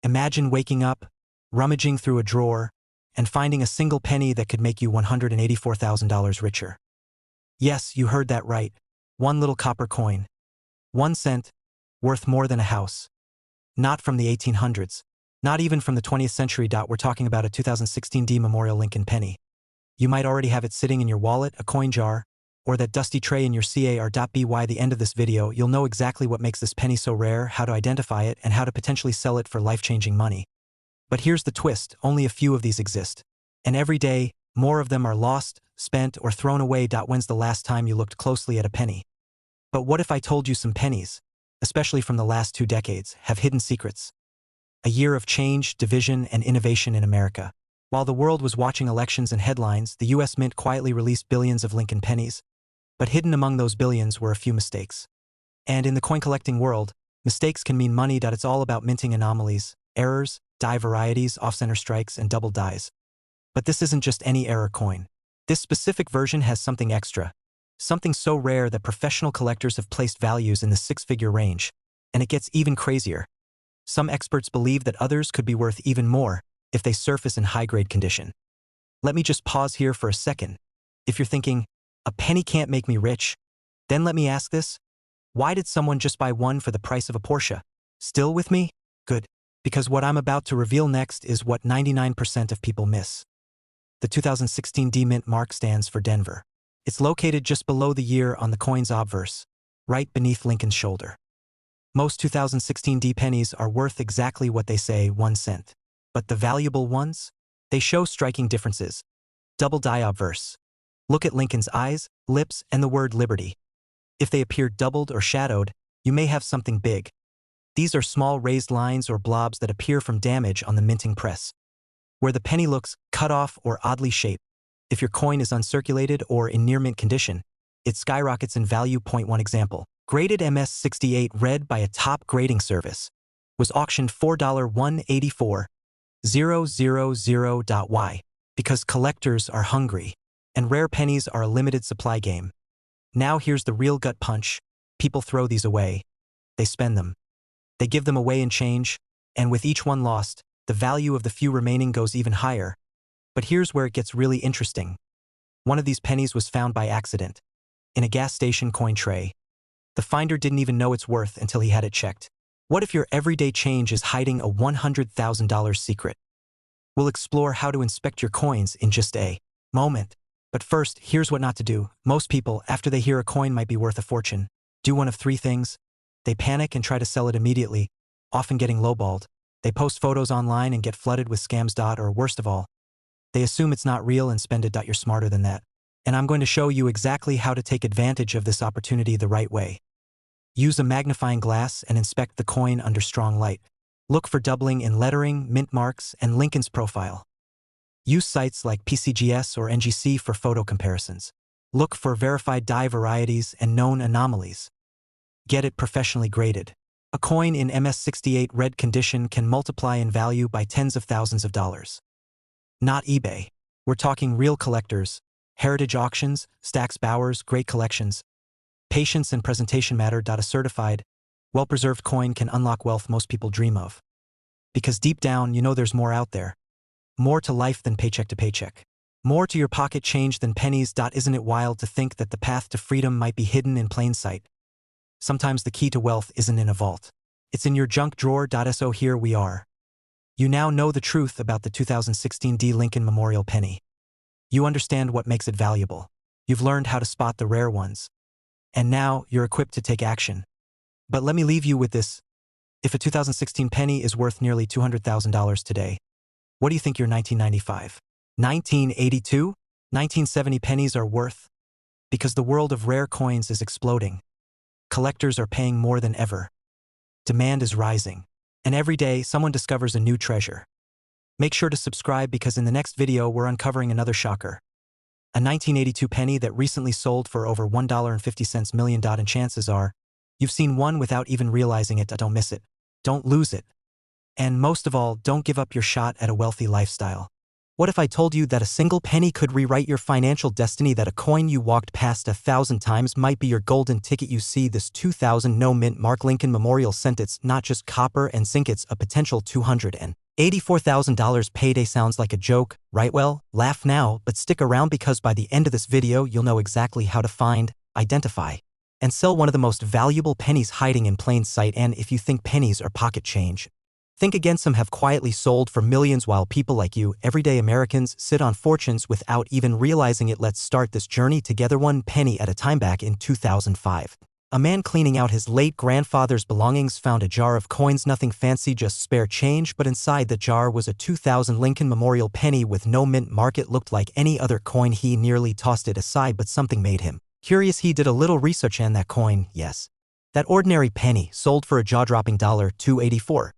Imagine waking up, rummaging through a drawer, and finding a single penny that could make you $184,000 richer. Yes, you heard that right. One little copper coin. 1 cent, worth more than a house. Not from the 1800s. Not even from the 20th century. We're talking about a 2016 D Memorial Lincoln penny. You might already have it sitting in your wallet, a coin jar, or that dusty tray in your car. By the end of this video, you'll know exactly what makes this penny so rare, how to identify it, and how to potentially sell it for life-changing money. But here's the twist, only a few of these exist. And every day, more of them are lost, spent, or thrown away. When's the last time you looked closely at a penny? But what if I told you some pennies, especially from the last 2 decades, have hidden secrets? A year of change, division, and innovation in America. While the world was watching elections and headlines, the U.S. Mint quietly released billions of Lincoln pennies. But hidden among those billions were a few mistakes. And in the coin-collecting world, mistakes can mean money. It's all about minting anomalies, errors, die varieties, off-center strikes, and double dies. But this isn't just any error coin. This specific version has something extra. Something so rare that professional collectors have placed values in the 6-figure range. And it gets even crazier. Some experts believe that others could be worth even more if they surface in high-grade condition. Let me just pause here for a second. If you're thinking, a penny can't make me rich, then let me ask this. Why did someone just buy one for the price of a Porsche? Still with me? Good. Because what I'm about to reveal next is what 99% of people miss. The 2016 D Mint mark stands for Denver. It's located just below the year on the coin's obverse, right beneath Lincoln's shoulder. Most 2016 D pennies are worth exactly what they say, 1 cent. But the valuable ones? They show striking differences. Double die obverse. Look at Lincoln's eyes, lips, and the word liberty. If they appear doubled or shadowed, you may have something big. These are small raised lines or blobs that appear from damage on the minting press. Where the penny looks cut off or oddly shaped, if your coin is uncirculated or in near mint condition, it skyrockets in value. 1 example. Graded MS-68 red by a top grading service, was auctioned $4,184,000. Because collectors are hungry, and rare pennies are a limited supply game. Now here's the real gut punch. People throw these away. They spend them. They give them away in change, and with each one lost, the value of the few remaining goes even higher. But here's where it gets really interesting. One of these pennies was found by accident, in a gas station coin tray. The finder didn't even know its worth until he had it checked. What if your everyday change is hiding a $100,000 secret? We'll explore how to inspect your coins in just a moment. But first, here's what not to do. Most people, after they hear a coin might be worth a fortune, do one of 3 things. They panic and try to sell it immediately, often getting lowballed. They post photos online and get flooded with scams. Or worst of all, they assume it's not real and spend it. You're smarter than that. And I'm going to show you exactly how to take advantage of this opportunity the right way. Use a magnifying glass and inspect the coin under strong light. Look for doubling in lettering, mint marks, and Lincoln's profile. Use sites like PCGS or NGC for photo comparisons. Look for verified die varieties and known anomalies. Get it professionally graded. A coin in MS-68 red condition can multiply in value by tens of thousands of dollars. Not eBay. We're talking real collectors. Heritage auctions, Stack's Bowers, great collections. Patience and presentation matter. A certified, well-preserved coin can unlock wealth most people dream of. Because deep down, you know there's more out there. More to life than paycheck to paycheck. More to your pocket change than pennies. Isn't it wild to think that the path to freedom might be hidden in plain sight? Sometimes the key to wealth isn't in a vault. It's in your junk drawer. So here we are. You now know the truth about the 2016 D Lincoln Memorial penny. You understand what makes it valuable. You've learned how to spot the rare ones. And now you're equipped to take action. But let me leave you with this. If a 2016 penny is worth nearly $200,000 today, what do you think your 1995, 1982, 1970 pennies are worth? Because the world of rare coins is exploding. Collectors are paying more than ever. Demand is rising. And every day, someone discovers a new treasure. Make sure to subscribe because in the next video, we're uncovering another shocker. A 1982 penny that recently sold for over $1.50 million, and chances are, you've seen one without even realizing it. Don't miss it. Don't lose it. And most of all, don't give up your shot at a wealthy lifestyle. What if I told you that a single penny could rewrite your financial destiny, that a coin you walked past 1,000 times might be your golden ticket? You see, this 2000 no-mint mark Lincoln Memorial Cent, it's not just copper and zinc, it's a potential $284,000 payday. Sounds like a joke, right? Well, laugh now, but stick around, because by the end of this video you'll know exactly how to find, identify, and sell one of the most valuable pennies hiding in plain sight. And if you think pennies are pocket change, think again. Some have quietly sold for millions, while people like you, everyday Americans, sit on fortunes without even realizing it. Let's start this journey together, one penny at a time. Back in 2005, a man cleaning out his late grandfather's belongings found a jar of coins. Nothing fancy, just spare change, but inside the jar was a 2000 Lincoln Memorial penny with no mint mark. It looked like any other coin. He nearly tossed it aside, but something made him curious. He did a little research, and that coin, yes, that ordinary penny, sold for a jaw-dropping $284,000.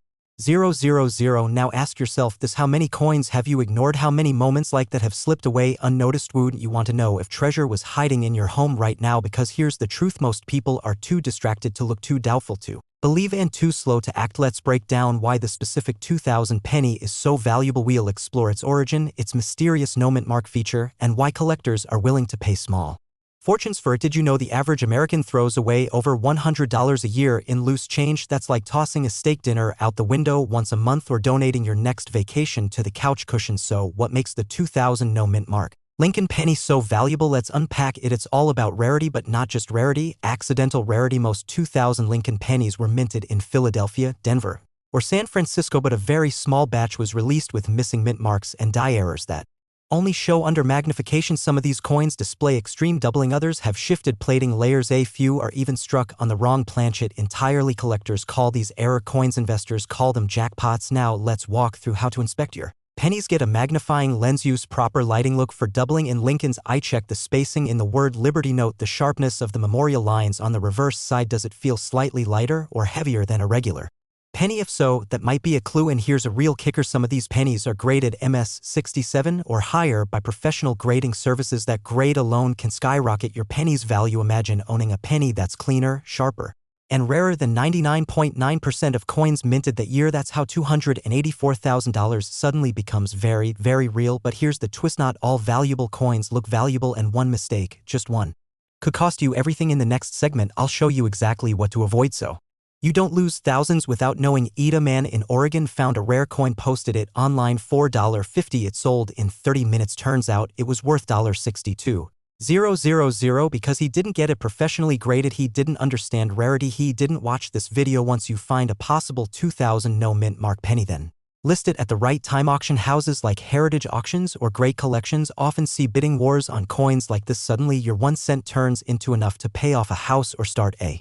Now ask yourself this: how many coins have you ignored? How many moments like that have slipped away unnoticed? Would you want to know if treasure was hiding in your home right now? Because here's the truth: most people are too distracted to look, too doubtful to believe, and too slow to act. Let's break down why the specific 2000 penny is so valuable. We'll explore its origin, its mysterious no-mint mark feature, and why collectors are willing to pay small fortunes for it. Did you know the average American throws away over $100 a year in loose change? That's like tossing a steak dinner out the window once a month, or donating your next vacation to the couch cushion. So what makes the 2000 no-mint mark Lincoln penny so valuable? Let's unpack it. It's all about rarity, but not just rarity, accidental rarity. Most 2000 Lincoln pennies were minted in Philadelphia, Denver, or San Francisco, but a very small batch was released with missing mint marks and die errors that only show under magnification. Some of these coins display extreme doubling, others have shifted plating layers, a few are even struck on the wrong planchet entirely. Collectors call these error coins, investors call them jackpots. Now let's walk through how to inspect your pennies. Get a magnifying lens, use proper lighting, look for doubling in Lincoln's eye, check the spacing in the word Liberty, note the sharpness of the memorial lines on the reverse side. Does it feel slightly lighter or heavier than a regular penny? If so, that might be a clue. And here's a real kicker: some of these pennies are graded MS 67 or higher by professional grading services. That grade alone can skyrocket your penny's value. Imagine owning a penny that's cleaner, sharper, and rarer than 99.9% of coins minted that year. That's how $284,000 suddenly becomes very, very real. But here's the twist: not all valuable coins look valuable, and one mistake, just one, could cost you everything. In the next segment, I'll show you exactly what to avoid so you don't lose thousands without knowing. A man in Oregon found a rare coin, posted it online for $1.50. It sold in 30 minutes. Turns out it was worth $62,000 because he didn't get it professionally graded. He didn't understand rarity. He didn't watch this video. Once you find a possible 2000 no mint mark penny, then list it at the right time. Auction houses like Heritage Auctions or Great Collections often see bidding wars on coins like this. Suddenly your 1 cent turns into enough to pay off a house or start a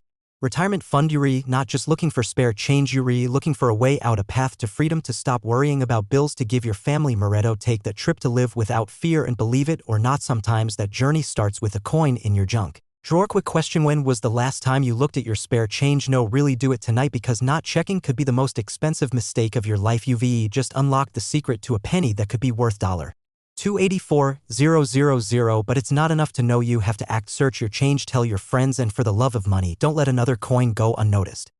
retirement fund. You're not just looking for spare change, you're looking for a way out, a path to freedom, to stop worrying about bills, to give your family Moretto. Take that trip to live without fear, and believe it or not, sometimes that journey starts with a coin in your junk drawer. Quick question: when was the last time you looked at your spare change? No, really, do it tonight, because not checking could be the most expensive mistake of your life. You've just unlocked the secret to a penny that could be worth $284,000, but it's not enough to know. You have to act. Search your change, tell your friends, and for the love of money, don't let another coin go unnoticed.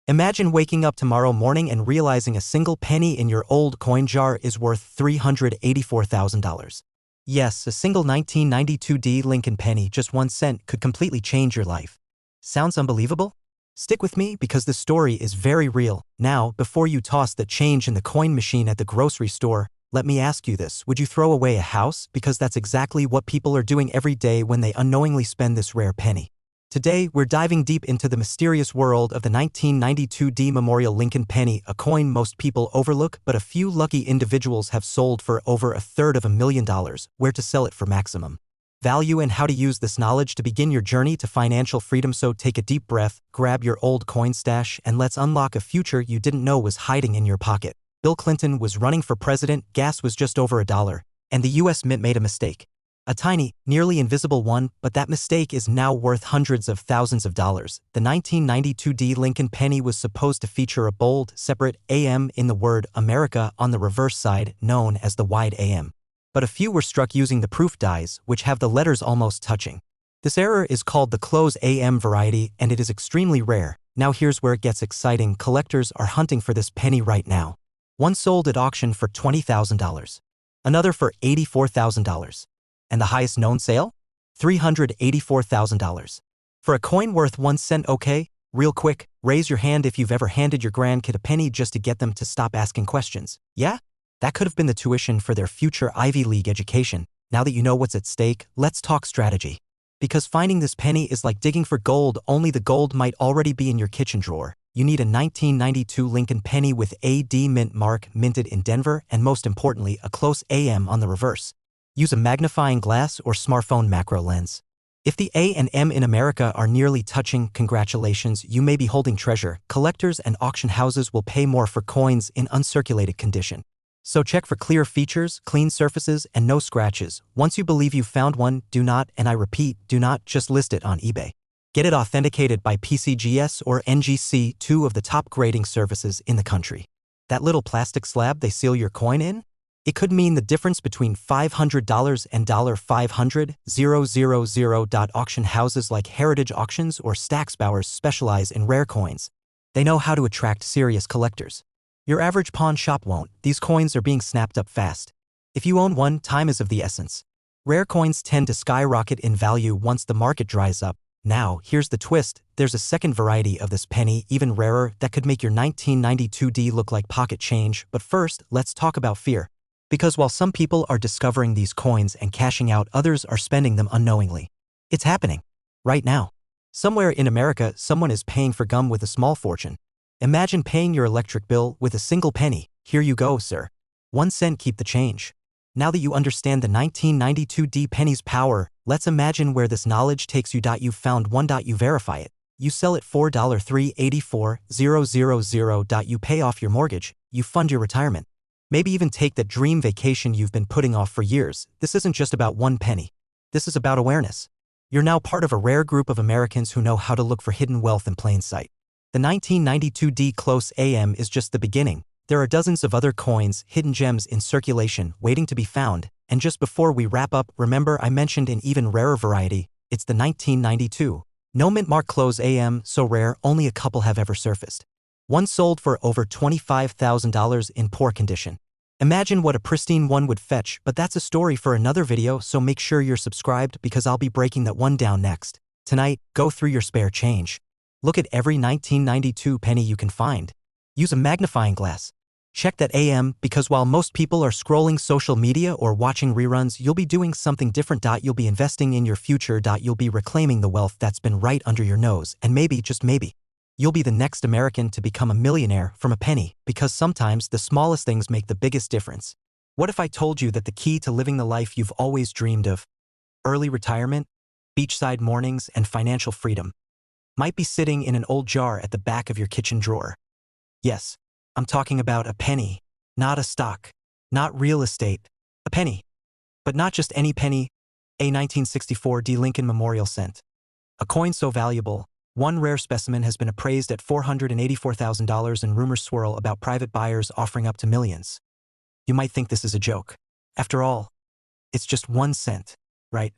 Imagine waking up tomorrow morning and realizing a single penny in your old coin jar is worth $384,000. Yes, a single 1992 Lincoln penny, just 1 cent, could completely change your life. Sounds unbelievable? Stick with me, because the story is very real. Now, before you toss the change in the coin machine at the grocery store, let me ask you this: would you throw away a house? Because that's exactly what people are doing every day when they unknowingly spend this rare penny. Today, we're diving deep into the mysterious world of the 1992 Memorial Lincoln penny, a coin most people overlook, but a few lucky individuals have sold for over $250,000, where to sell it for maximum value, and how to use this knowledge to begin your journey to financial freedom. So take a deep breath, grab your old coin stash, and let's unlock a future you didn't know was hiding in your pocket. Bill Clinton was running for president, gas was just over $1, and the US Mint made a mistake. A tiny, nearly invisible one, but that mistake is now worth hundreds of thousands of dollars. The 1992 Lincoln penny was supposed to feature a bold, separate AM in the word America on the reverse side, known as the wide AM. But a few were struck using the proof dies, which have the letters almost touching. This error is called the close AM variety, and it is extremely rare. Now here's where it gets exciting: collectors are hunting for this penny right now. One sold at auction for $20,000. Another for $84,000. And the highest known sale? $384,000. For a coin worth 1 cent. Okay, real quick, raise your hand if you've ever handed your grandkid a penny just to get them to stop asking questions. Yeah? That could have been the tuition for their future Ivy League education. Now that you know what's at stake, let's talk strategy. Because finding this penny is like digging for gold, only the gold might already be in your kitchen drawer. You need a 1992 Lincoln penny with AD mint mark, minted in Denver, and most importantly, a close AM on the reverse. Use a magnifying glass or smartphone macro lens. If the A and M in America are nearly touching, congratulations, you may be holding treasure. Collectors and auction houses will pay more for coins in uncirculated condition. So check for clear features, clean surfaces, and no scratches. Once you believe you've found one, do not, and I repeat, do not just list it on eBay. Get it authenticated by PCGS or NGC, two of the top grading services in the country. That little plastic slab they seal your coin in? It could mean the difference between $500 and $500,000. Auction houses like Heritage Auctions or Stacksbowers specialize in rare coins. They know how to attract serious collectors. Your average pawn shop won't. These coins are being snapped up fast. If you own one, time is of the essence. Rare coins tend to skyrocket in value once the market dries up. Now, here's the twist. There's a second variety of this penny, even rarer, that could make your 1992D look like pocket change. But first, let's talk about fear. Because while some people are discovering these coins and cashing out, others are spending them unknowingly. It's happening. Right now. Somewhere in America, someone is paying for gum with a small fortune. Imagine paying your electric bill with a single penny. Here you go, sir. 1 cent, keep the change. Now that you understand the 1992D penny's power, let's imagine where this knowledge takes you. You found one. You verify it. You sell it for $384,000. You pay off your mortgage. You fund your retirement. Maybe even take that dream vacation you've been putting off for years. This isn't just about 1 penny. This is about awareness. You're now part of a rare group of Americans who know how to look for hidden wealth in plain sight. The 1992D close AM is just the beginning. There are dozens of other coins, hidden gems in circulation, waiting to be found. And just before we wrap up, remember I mentioned an even rarer variety. It's the 1992. No mint mark close AM, so rare only a couple have ever surfaced. One sold for over $25,000 in poor condition. Imagine what a pristine one would fetch, but that's a story for another video, so make sure you're subscribed because I'll be breaking that one down next. Tonight, go through your spare change. Look at every 1992 penny you can find. Use a magnifying glass. Check that AM, because while most people are scrolling social media or watching reruns, you'll be doing something different. You'll be investing in your future. You'll be reclaiming the wealth that's been right under your nose, and maybe, just maybe, you'll be the next American to become a millionaire from a penny, because sometimes the smallest things make the biggest difference. What if I told you that the key to living the life you've always dreamed of, early retirement, beachside mornings, and financial freedom, might be sitting in an old jar at the back of your kitchen drawer? Yes, I'm talking about a penny, not a stock, not real estate, a penny. But not just any penny, a 1964 D. Lincoln Memorial Cent. A coin so valuable, one rare specimen has been appraised at $484,000, and rumors swirl about private buyers offering up to millions. You might think this is a joke. After all, it's just 1 cent, right?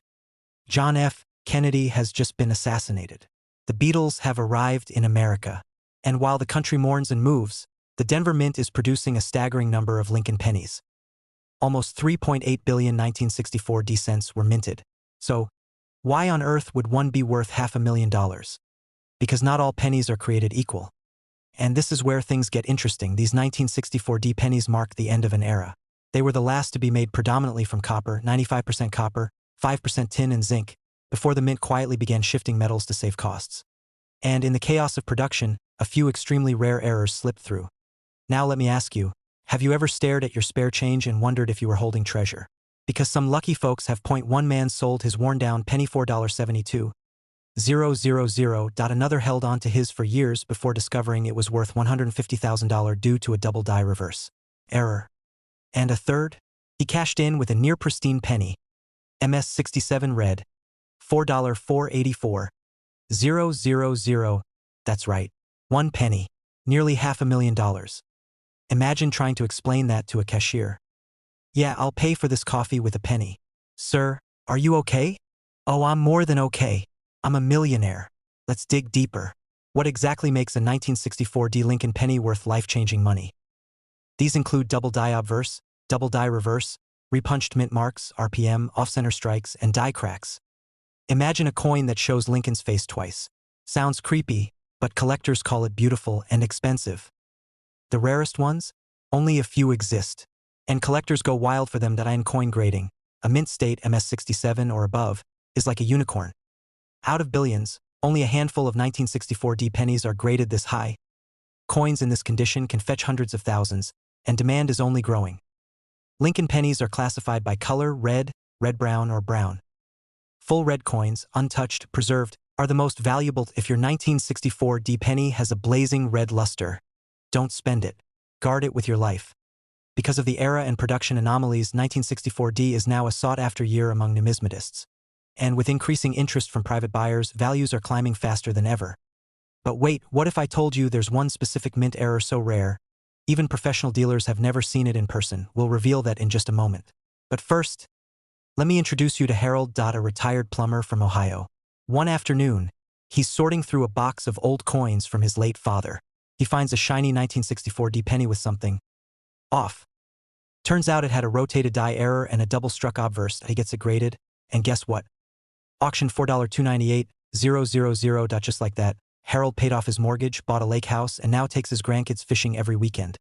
John F. Kennedy has just been assassinated. The Beatles have arrived in America. And while the country mourns and moves, the Denver Mint is producing a staggering number of Lincoln pennies. Almost 3.8 billion 1964 D cents were minted. So, why on earth would one be worth $500,000? Because not all pennies are created equal. And this is where things get interesting. These 1964 D pennies mark the end of an era. They were the last to be made predominantly from copper, 95% copper, 5% tin and zinc, before the mint quietly began shifting metals to save costs. And in the chaos of production, a few extremely rare errors slipped through. Now let me ask you, have you ever stared at your spare change and wondered if you were holding treasure? Because some lucky folks have. One man sold his worn-down penny $4.72. Another held on to his for years before discovering it was worth $150,000 due to a double die reverse error. And a third? He cashed in with a near-pristine penny, MS-67 red, $4.484. That's right, 1 penny, nearly $500,000. Imagine trying to explain that to a cashier. Yeah, I'll pay for this coffee with a penny. Sir, are you okay? Oh, I'm more than okay. I'm a millionaire. Let's dig deeper. What exactly makes a 1964 D. Lincoln penny worth life-changing money? These include double die obverse, double die reverse, Repunched mint marks, RPM, off-center strikes, and die cracks. Imagine a coin that shows Lincoln's face twice. Sounds creepy, but collectors call it beautiful and expensive. The rarest ones? Only a few exist. And collectors go wild for them. In coin grading, a mint state MS67 or above is like a unicorn. Out of billions, only a handful of 1964 D pennies are graded this high. Coins in this condition can fetch hundreds of thousands, and demand is only growing. Lincoln pennies are classified by color: red, red-brown, or brown. Full red coins, untouched, preserved, are the most valuable. If your 1964 D penny has a blazing red luster, don't spend it. Guard it with your life. Because of the era and production anomalies, 1964 D is now a sought-after year among numismatists. And with increasing interest from private buyers, values are climbing faster than ever. But wait, what if I told you there's one specific mint error so rare, even professional dealers have never seen it in person? We'll reveal that in just a moment. But first, let me introduce you to Harold, a retired plumber from Ohio. One afternoon, he's sorting through a box of old coins from his late father. He finds a shiny 1964 D penny with something off. Turns out it had a rotated die error and a double-struck obverse. He gets it graded, and guess what? Auction $4,298,000. Just like that, Harold paid off his mortgage, bought a lake house, and now takes his grandkids fishing every weekend.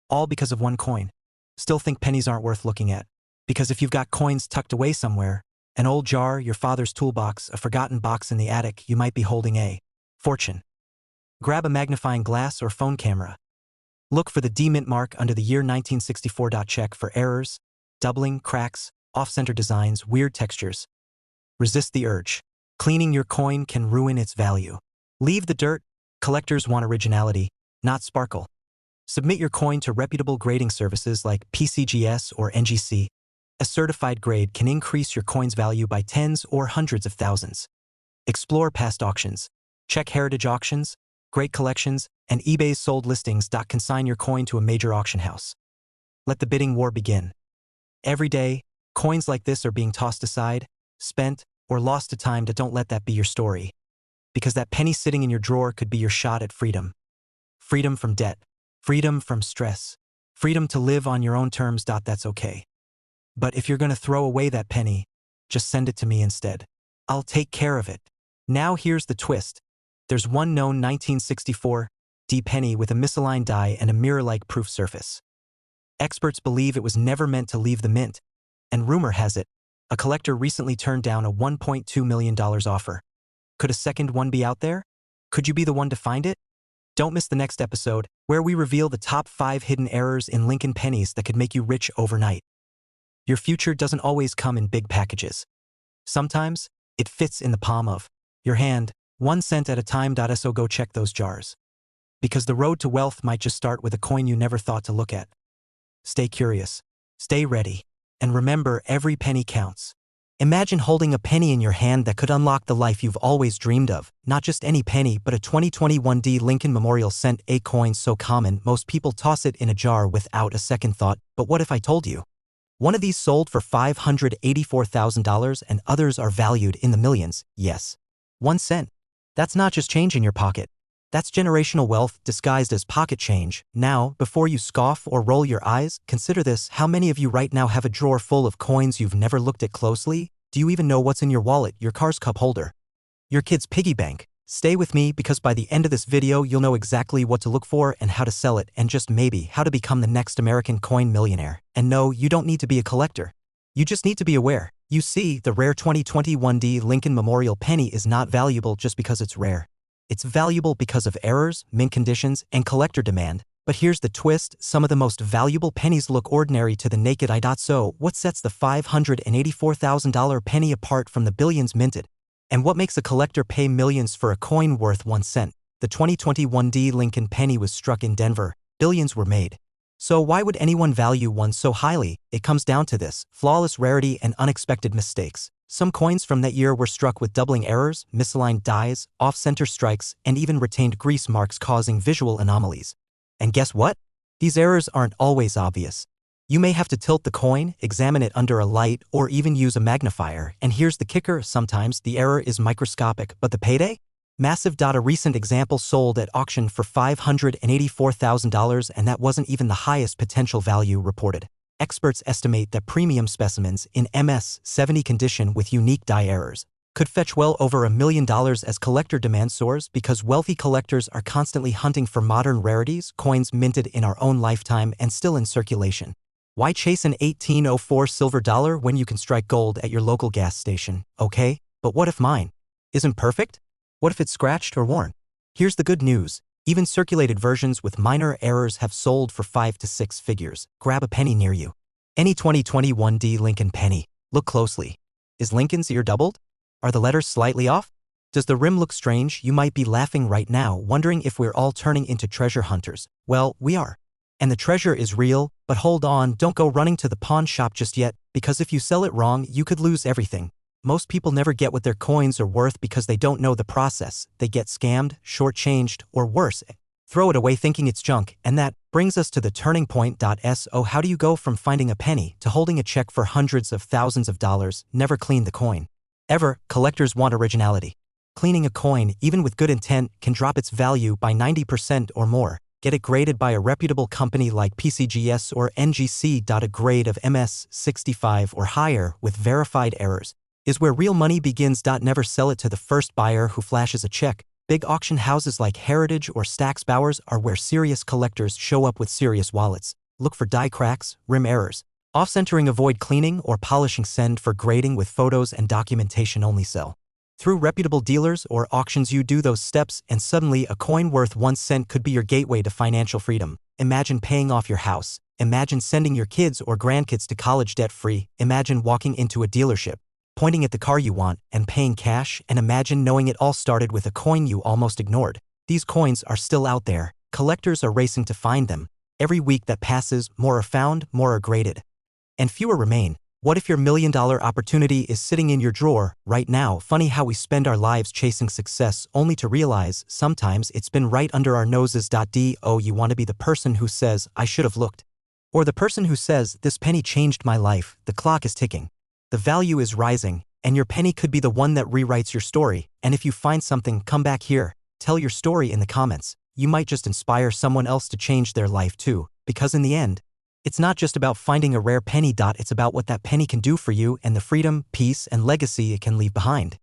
All because of one coin. Still think pennies aren't worth looking at? Because if you've got coins tucked away somewhere, an old jar, your father's toolbox, a forgotten box in the attic, you might be holding a fortune. Grab a magnifying glass or phone camera. Look for the D mint mark under the year 1964. Check for errors, doubling, cracks, off-center designs, weird textures. Resist the urge. Cleaning your coin can ruin its value. Leave the dirt. Collectors want originality, not sparkle. Submit your coin to reputable grading services like PCGS or NGC. A certified grade can increase your coin's value by tens or hundreds of thousands. Explore past auctions. Check heritage auctions, great collections, and eBay's sold listings. Consign your coin to a major auction house. Let the bidding war begin. Every day, coins like this are being tossed aside, spent, or lost to time. Don't let that be your story. Because that penny sitting in your drawer could be your shot at freedom. Freedom from debt. Freedom from stress. Freedom to live on your own terms. That's okay. But if you're going to throw away that penny, just send it to me instead. I'll take care of it. Now here's the twist. There's one known 1964 D penny with a misaligned die and a mirror-like proof surface. Experts believe it was never meant to leave the mint, and rumor has it, a collector recently turned down a $1.2 million offer. Could a second one be out there? Could you be the one to find it? Don't miss the next episode, where we reveal the top 5 hidden errors in Lincoln pennies that could make you rich overnight. Your future doesn't always come in big packages. Sometimes, it fits in the palm of your hand, 1 cent at a time. So go check those jars. Because the road to wealth might just start with a coin you never thought to look at. Stay curious, stay ready, and remember, every penny counts. Imagine holding a penny in your hand that could unlock the life you've always dreamed of. Not just any penny, but a 2021 D Lincoln Memorial Cent A coin so common most people toss it in a jar without a second thought. But what if I told you? One of these sold for $584,000 and others are valued in the millions. Yes. 1 cent. That's not just change in your pocket. That's generational wealth disguised as pocket change. Now, before you scoff or roll your eyes, consider this. How many of you right now have a drawer full of coins you've never looked at closely? Do you even know what's in your wallet, your car's cup holder, your kid's piggy bank? Stay with me, because by the end of this video, you'll know exactly what to look for and how to sell it, and just maybe how to become the next American coin millionaire. And no, you don't need to be a collector. You just need to be aware. You see, the rare 2021 D Lincoln Memorial penny is not valuable just because it's rare. It's valuable because of errors, mint conditions, and collector demand. But here's the twist: some of the most valuable pennies look ordinary to the naked eye. So, what sets the $584,000 penny apart from the billions minted? And what makes a collector pay millions for a coin worth 1 cent? The 2021 D Lincoln penny was struck in Denver. Billions were made. So why would anyone value one so highly? It comes down to this: flawless rarity and unexpected mistakes. Some coins from that year were struck with doubling errors, misaligned dies, off-center strikes, and even retained grease marks, causing visual anomalies. And guess what? These errors aren't always obvious. You may have to tilt the coin, examine it under a light, or even use a magnifier. And here's the kicker: sometimes the error is microscopic, but the payday? Massive. A recent example sold at auction for $584,000, and that wasn't even the highest potential value reported. Experts estimate that premium specimens in MS-70 condition with unique die errors could fetch well over $1 million as collector demand soars because wealthy collectors are constantly hunting for modern rarities, coins minted in our own lifetime and still in circulation. Why chase an 1804 silver dollar when you can strike gold at your local gas station, okay? But what if mine isn't perfect? What if it's scratched or worn? Here's the good news. Even circulated versions with minor errors have sold for 5 to 6 figures. Grab a penny near you. Any 2021 D Lincoln penny. Look closely. Is Lincoln's ear doubled? Are the letters slightly off? Does the rim look strange? You might be laughing right now, wondering if we're all turning into treasure hunters. Well, we are. And the treasure is real, but hold on, don't go running to the pawn shop just yet, because if you sell it wrong, you could lose everything. Most people never get what their coins are worth because they don't know the process. They get scammed, shortchanged, or worse, throw it away thinking it's junk. And that brings us to the turning point. So how do you go from finding a penny to holding a check for hundreds of thousands of dollars? Never clean the coin. Ever. Collectors want originality. Cleaning a coin, even with good intent, can drop its value by 90% or more. Get it graded by a reputable company like PCGS or NGC. A grade of MS-65 or higher with verified errors is where real money begins. Never sell it to the first buyer who flashes a check. Big auction houses like Heritage or Stax Bowers are where serious collectors show up with serious wallets. Look for die cracks, rim errors, off-centering. Avoid cleaning or polishing. Send for grading with photos and documentation. Only sell through reputable dealers or auctions. You do those steps and suddenly a coin worth 1 cent could be your gateway to financial freedom. Imagine paying off your house. Imagine sending your kids or grandkids to college debt-free. Imagine walking into a dealership, pointing at the car you want, and paying cash. And imagine knowing it all started with a coin you almost ignored. These coins are still out there. Collectors are racing to find them. Every week that passes, more are found, more are graded, and fewer remain. What if your $1 million opportunity is sitting in your drawer right now? Funny how we spend our lives chasing success only to realize sometimes it's been right under our noses. You want to be the person who says, I should have looked. Or the person who says, this penny changed my life. The clock is ticking. The value is rising, and your penny could be the one that rewrites your story. And if you find something, come back here. Tell your story in the comments. You might just inspire someone else to change their life too. Because in the end, it's not just about finding a rare penny. It's about what that penny can do for you and the freedom, peace, and legacy it can leave behind.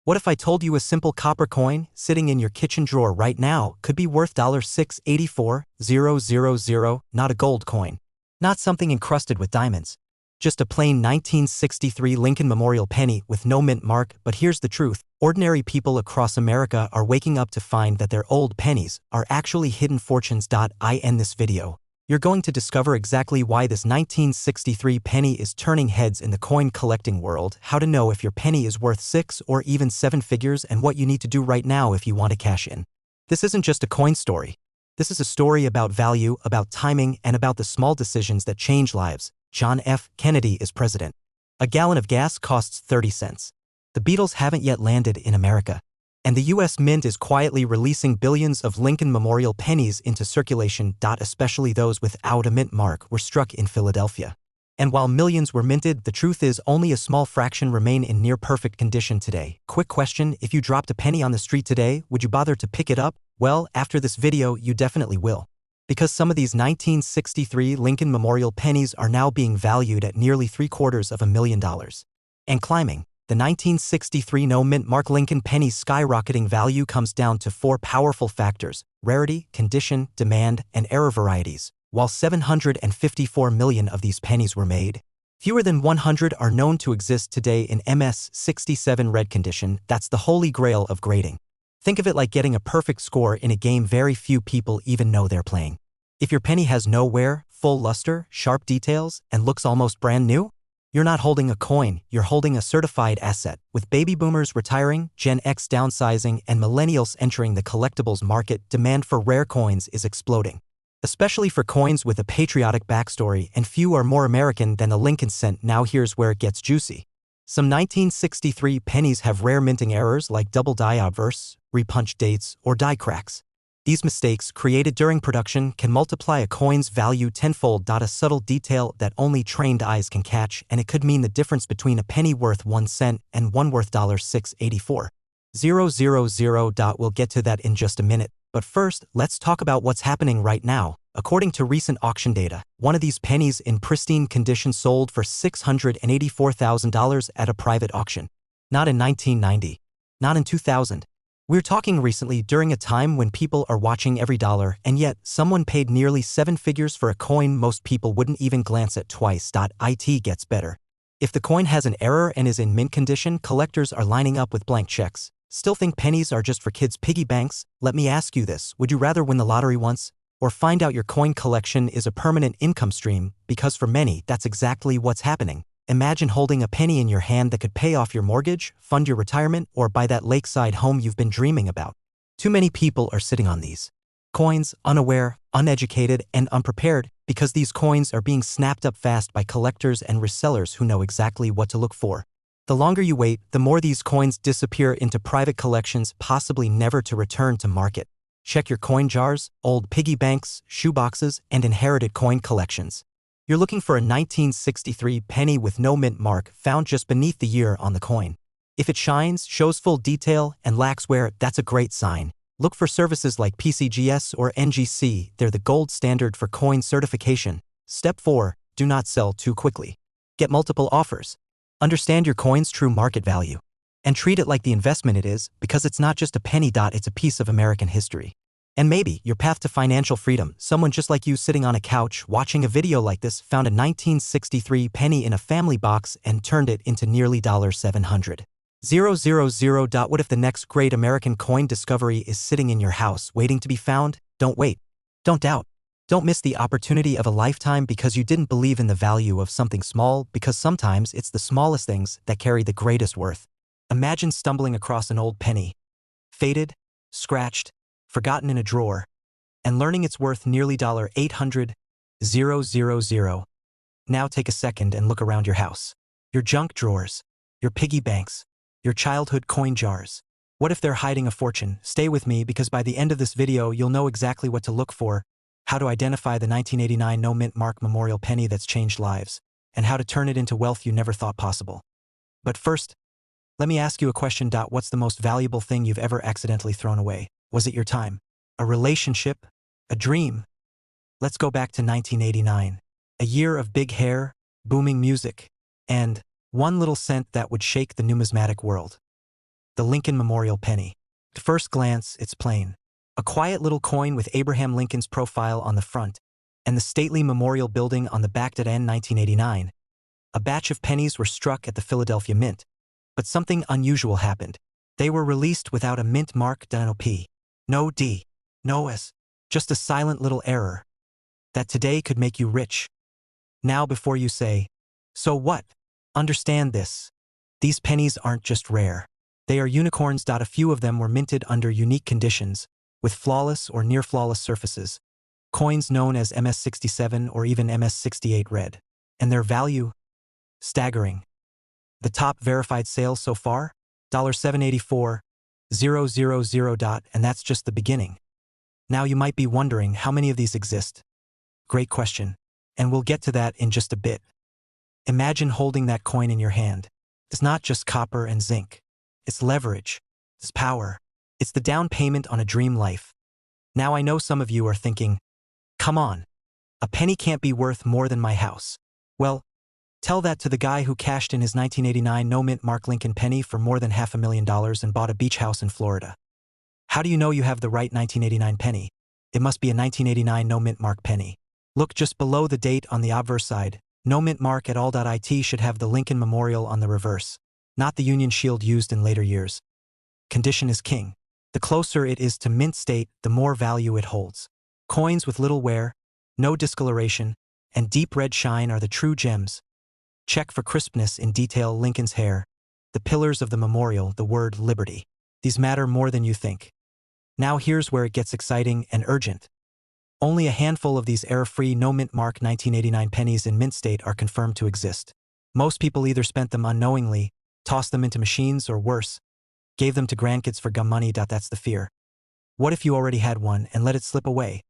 What if I told you a simple copper coin sitting in your kitchen drawer right now could be worth $684,000, not a gold coin, not something encrusted with diamonds, just a plain 1963 Lincoln Memorial penny with no mint mark? But here's the truth. Ordinary people across America are waking up to find that their old pennies are actually hidden fortunes. I end this video. You're going to discover exactly why this 1963 penny is turning heads in the coin collecting world, how to know if your penny is worth 6 or even 7 figures, and what you need to do right now if you want to cash in. This isn't just a coin story. This is a story about value, about timing, and about the small decisions that change lives. John F. Kennedy is president. A gallon of gas costs 30 cents. The Beatles haven't yet landed in America. And the U.S. Mint is quietly releasing billions of Lincoln Memorial pennies into circulation. Especially those without a mint mark were struck in Philadelphia. And while millions were minted, the truth is only a small fraction remain in near-perfect condition today. Quick question, if you dropped a penny on the street today, would you bother to pick it up? Well, after this video, you definitely will. Because some of these 1963 Lincoln Memorial pennies are now being valued at nearly $750,000. And climbing. The 1963 no-mint mark Lincoln penny's skyrocketing value comes down to 4 powerful factors: rarity, condition, demand, and error varieties. While 754 million of these pennies were made, fewer than 100 are known to exist today in MS-67 red condition. That's the holy grail of grading. Think of it like getting a perfect score in a game very few people even know they're playing. If your penny has no wear, full luster, sharp details, and looks almost brand new, you're not holding a coin, you're holding a certified asset. With baby boomers retiring, Gen X downsizing, and millennials entering the collectibles market, demand for rare coins is exploding. Especially for coins with a patriotic backstory, and few are more American than a Lincoln cent. Now here's where it gets juicy. Some 1963 pennies have rare minting errors like double die obverse, repunch dates, or die cracks. These mistakes, created during production, can multiply a coin's value tenfold. A subtle detail that only trained eyes can catch, and it could mean the difference between a penny worth 1 cent and one worth $684,000. We'll get to that in just a minute. But first, let's talk about what's happening right now. According to recent auction data, one of these pennies in pristine condition sold for $684,000 at a private auction. Not in 1990. Not in 2000. We're talking recently during a time when people are watching every dollar, and yet someone paid nearly 7 figures for a coin most people wouldn't even glance at twice. It gets better. If the coin has an error and is in mint condition, collectors are lining up with blank checks. Still think pennies are just for kids' piggy banks? Let me ask you this, would you rather win the lottery once, or find out your coin collection is a permanent income stream? Because for many, that's exactly what's happening. Imagine holding a penny in your hand that could pay off your mortgage, fund your retirement, or buy that lakeside home you've been dreaming about. Too many people are sitting on these coins, unaware, uneducated, and unprepared, because these coins are being snapped up fast by collectors and resellers who know exactly what to look for. The longer you wait, the more these coins disappear into private collections, possibly never to return to market. Check your coin jars, old piggy banks, shoeboxes, and inherited coin collections. You're looking for a 1963 penny with no mint mark found just beneath the year on the coin. If it shines, shows full detail, and lacks wear, that's a great sign. Look for services like PCGS or NGC, they're the gold standard for coin certification. Step 4. Do not sell too quickly. Get multiple offers. Understand your coin's true market value. And treat it like the investment it is, because it's not just a penny. It's a piece of American history. And maybe your path to financial freedom, someone just like you sitting on a couch watching a video like this found a 1963 penny in a family box and turned it into nearly $700,000. What if the next great American coin discovery is sitting in your house waiting to be found? Don't wait. Don't doubt. Don't miss the opportunity of a lifetime because you didn't believe in the value of something small, because sometimes it's the smallest things that carry the greatest worth. Imagine stumbling across an old penny, faded, scratched, forgotten in a drawer, and learning it's worth nearly $800,000. Now take a second and look around your house. Your junk drawers, your piggy banks, your childhood coin jars. What if they're hiding a fortune? Stay with me, because by the end of this video you'll know exactly what to look for, how to identify the 1989 no mint mark memorial penny that's changed lives, and how to turn it into wealth you never thought possible. But first, let me ask you a question. What's the most valuable thing you've ever accidentally thrown away? Was it your time? A relationship? A dream? Let's go back to 1989. A year of big hair, booming music, and one little cent that would shake the numismatic world. The Lincoln Memorial Penny. At first glance, it's plain. A quiet little coin with Abraham Lincoln's profile on the front, and the stately memorial building on the back. In 1989, a batch of pennies were struck at the Philadelphia Mint. But something unusual happened. They were released without a mint mark, no P, no D, no S, just a silent little error that today could make you rich. Now before you say, so what? Understand this. These pennies aren't just rare. They are unicorns. A few of them were minted under unique conditions, with flawless or near-flawless surfaces, coins known as MS-67 or even MS-68 red. And their value? Staggering. The top verified sales so far? $784,000. And that's just the beginning. Now you might be wondering how many of these exist. Great question. And we'll get to that in just a bit. Imagine holding that coin in your hand. It's not just copper and zinc. It's leverage. It's power. It's the down payment on a dream life. Now I know some of you are thinking, come on, a penny can't be worth more than my house. Well, tell that to the guy who cashed in his 1989 no mint mark Lincoln penny for more than $500,000 and bought a beach house in Florida. How do you know you have the right 1989 penny? It must be a 1989 no mint mark penny. Look just below the date on the obverse side. No mint mark at all. It should have the Lincoln Memorial on the reverse, not the Union Shield used in later years. Condition is king. The closer it is to mint state, the more value it holds. Coins with little wear, no discoloration, and deep red shine are the true gems. Check for crispness in detail. Lincoln's hair, the pillars of the memorial, the word liberty. These matter more than you think. Now here's where it gets exciting and urgent. Only a handful of these error-free no mint mark 1989 pennies in mint state are confirmed to exist. Most people either spent them unknowingly, tossed them into machines, or worse, gave them to grandkids for gum money. That's the fear. What if you already had one and let it slip away?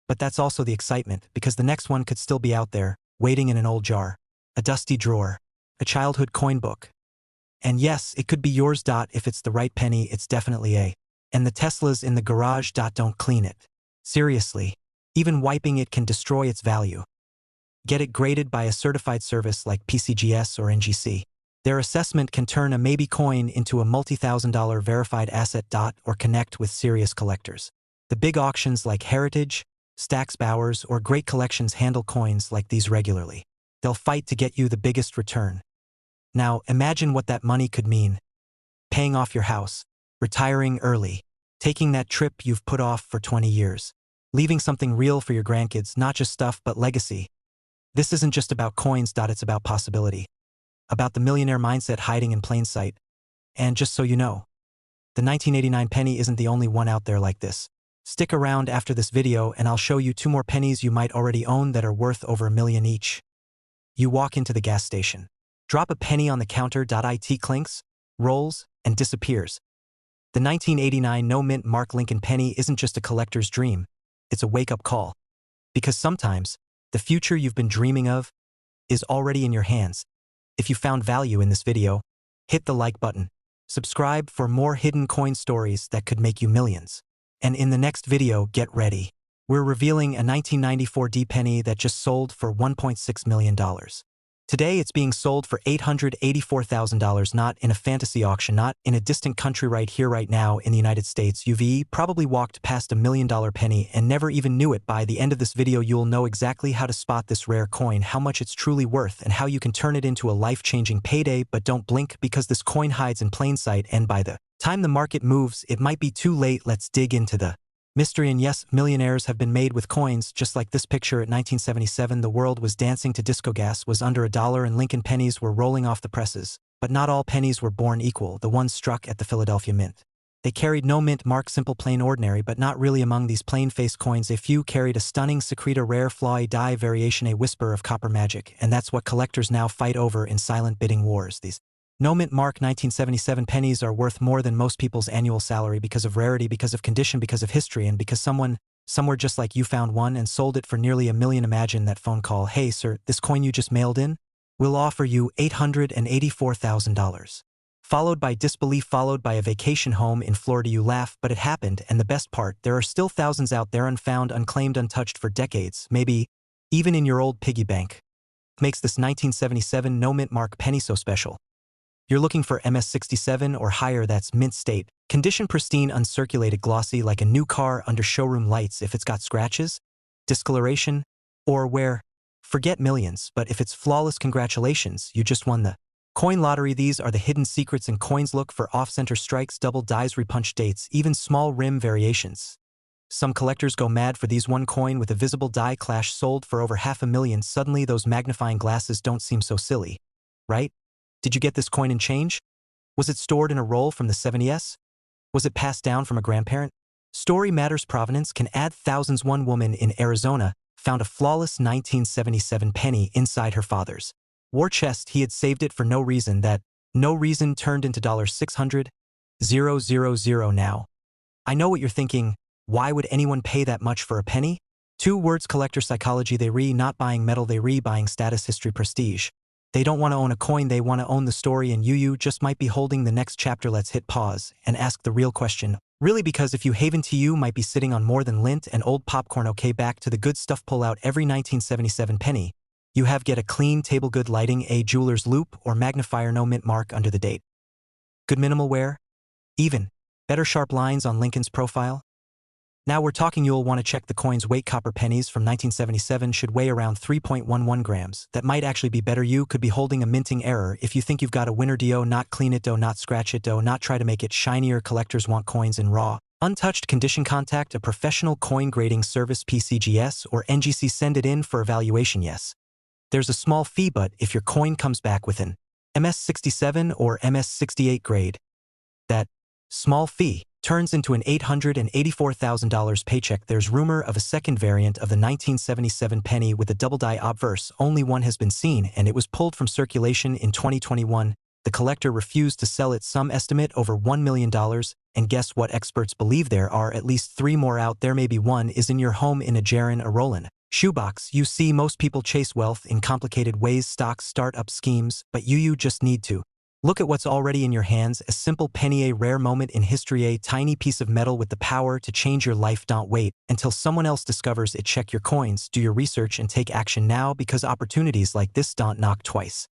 But that's also the excitement, because the next one could still be out there, waiting in an old jar, a dusty drawer, a childhood coin book. And yes, it could be yours. If it's the right penny, it's definitely a. And the Teslas in the garage. Don't clean it. Seriously. Even wiping it can destroy its value. Get it graded by a certified service like PCGS or NGC. Their assessment can turn a maybe coin into a multi-thousand-dollar verified asset. Or connect with serious collectors. The big auctions like Heritage, Stax Bowers, or Great Collections handle coins like these regularly. They'll fight to get you the biggest return. Now, imagine what that money could mean. Paying off your house, retiring early, taking that trip you've put off for 20 years, leaving something real for your grandkids, not just stuff but legacy. This isn't just about coins. It's about possibility. About the millionaire mindset hiding in plain sight. And just so you know, the 1989 penny isn't the only one out there like this. Stick around after this video and I'll show you 2 more pennies you might already own that are worth over $1 million each. You walk into the gas station. Drop a penny on the counter. It clinks, rolls, and disappears. The 1989 no-mint Mark Lincoln penny isn't just a collector's dream. It's a wake-up call. Because sometimes, the future you've been dreaming of is already in your hands. If you found value in this video, hit the like button. Subscribe for more hidden coin stories that could make you millions. And in the next video, get ready. We're revealing a 1994 D penny that just sold for $1.6 million. Today, it's being sold for $884,000, not in a fantasy auction, not in a distant country, right here, right now in the United States. You've probably walked past $1 million penny and never even knew it. By the end of this video, you'll know exactly how to spot this rare coin, how much it's truly worth, and how you can turn it into a life-changing payday. But don't blink, because this coin hides in plain sight, and by the time the market moves, it might be too late. Let's dig into the mystery. And yes, millionaires have been made with coins, just like this picture. At 1977, the world was dancing to disco. Gas was under $1 and Lincoln pennies were rolling off the presses. But not all pennies were born equal. The ones struck at the Philadelphia Mint, they carried no mint mark, simple, plain, ordinary. But not really. Among these plain-faced coins, a few carried a stunning secret, a rare flaw, a dye variation, a whisper of copper magic. And that's what collectors now fight over in silent bidding wars. These no-mint mark 1977 pennies are worth more than most people's annual salary, because of rarity, because of condition, because of history, and because someone somewhere just like you found one and sold it for nearly $1 million. Imagine that phone call. Hey sir, this coin you just mailed in? We'll offer you $884,000. Followed by disbelief, followed by a vacation home in Florida. You laugh, but it happened. And the best part, there are still thousands out there, unfound, unclaimed, untouched for decades, maybe even in your old piggy bank. What makes this 1977 no-mint mark penny so special? You're looking for MS67 or higher. That's mint state, condition pristine, uncirculated, glossy, like a new car under showroom lights. If it's got scratches, discoloration, or wear, forget millions. But if it's flawless, congratulations, you just won the coin lottery. These are the hidden secrets in coins. Look for off-center strikes, double dies, repunched dates, even small rim variations. Some collectors go mad for these. One coin with a visible die clash sold for over $500,000. Suddenly those magnifying glasses don't seem so silly, right? Did you get this coin in change? Was it stored in a roll from the 70s? Was it passed down from a grandparent? Story matters. Provenance can add thousands. One woman in Arizona found a flawless 1977 penny inside her father's war chest. He had saved it for no reason. That no reason turned into $600,000. Now, I know what you're thinking. Why would anyone pay that much for a penny? 2 words: collector psychology. They not buying metal, they buying status, history, prestige. They don't want to own a coin, they want to own the story, and you just might be holding the next chapter. Let's hit pause and ask the real question. Really, because if you haven to, you might be sitting on more than lint and old popcorn. Okay, back to the good stuff. Pull out every 1977 penny you have. Get a clean table, good lighting, a jeweler's loupe or magnifier, no mint mark under the date. Good minimal wear, even better sharp lines on Lincoln's profile. Now we're talking. You'll want to check the coin's weight. Copper pennies from 1977 should weigh around 3.11 grams. That might actually be better. You could be holding a minting error. If you think you've got a winner, do not clean it, do not scratch it, do not try to make it shinier. Collectors want coins in raw, untouched condition. Contact a professional coin grading service, PCGS or NGC. Send it in for evaluation. Yes, there's a small fee, but if your coin comes back with an MS67 or MS68 grade, that small fee turns into an $884,000 paycheck. There's rumor of a second variant of the 1977 penny with a double die obverse. Only one has been seen, and it was pulled from circulation in 2021. The collector refused to sell it. Some estimate over $1 million. And guess what? Experts believe there are at least 3 more out there. Maybe one is in your home in a Jaren, a Roland shoebox. You see, most people chase wealth in complicated ways, stocks, startup schemes, but you just need to Look at what's already in your hands, a simple penny, a rare moment in history, a tiny piece of metal with the power to change your life. Don't wait until someone else discovers it. Check your coins, do your research, and take action now, because opportunities like this don't knock twice.